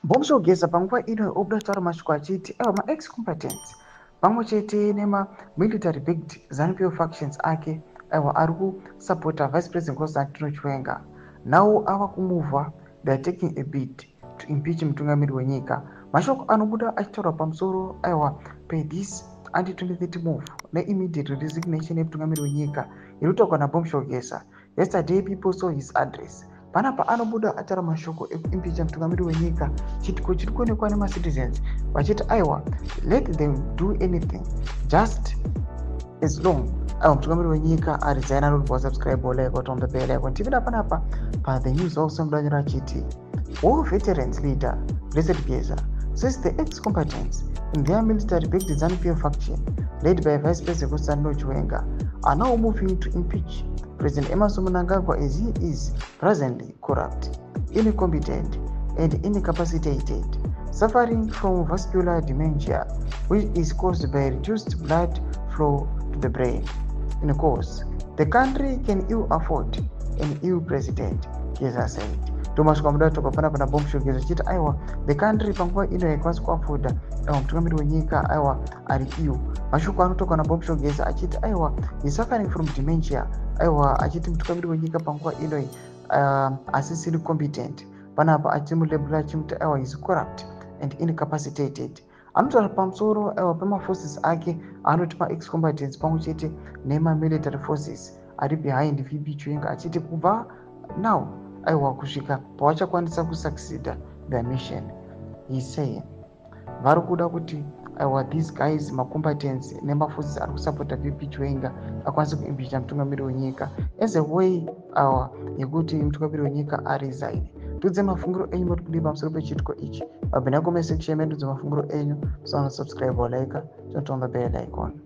Bombshogeza panguva ino obuda taura mashoko achiti ma-ex combatants pamwe chete nema-military backed ZANU-PF factions ake ari kusapota vice president Sadc Chiwenga. Now ava kumuvha, they are taking a bid to impeach mutungamiri wenyika. Mashoko anobuda achitaura pamusoro pe-this anti-2030 move ne-immediate resignation yemutungamiri wenyika irikutaurwa naBombshogeza. Yesterday people saw his address. Panapa anobuda ataura mashoko ekuimpicha mutungamiri wenyika chitiko chiri kuonekwa nemacitizens vachiti let them do anything just as long mutungamiri wenyika aresign. Another subscribe or like on the bell icon. Tivida panapa the news also mudanyira achiti war veterans leader Blessed Geza says the ex-combatants in their military-backed ZANU-PF faction led by Vice President Sadc Chiwenga are now moving to impeach President Mnangagwa as he is presently corrupt, incompetent, and incapacitated, suffering from vascular dementia, which is caused by reduced blood flow to the brain. In course, the country can ill afford an ill president, Geza said. Thomas Kwamda toka pana Bombshogeza chita the country panguva ino haikwanisi kuafoda mutungamiri wenyika ari ill. Mashoko anotoka naBombshogeza achiti he's suffering from dementia achiti mutungamiri wenyika panguva ino asisiri competent. Panapa achimulebula achimuti he's corrupt and incapacitated. Anotaura pamusoro pemaforces ake anoti ma-ex-combatants pamwe chete nema-military forces ari behind VP Chiwenga achiti kubva now kusvika pavachakwanisa kusucceeda their mission. He's saying vari kuda kuti these guys ma-combatants nema-forces ari kusapota VP Chiwenga akwanise kuimpicha mutungamiri wenyika as a way yekuti mutungamiri wenyika aresign. Tudze mafungiro enyu muri kudii pamusoro pechitiko ichi. Pabhena comment section medu mafungiro enyu. So subscribe or like, don't on the bell icon.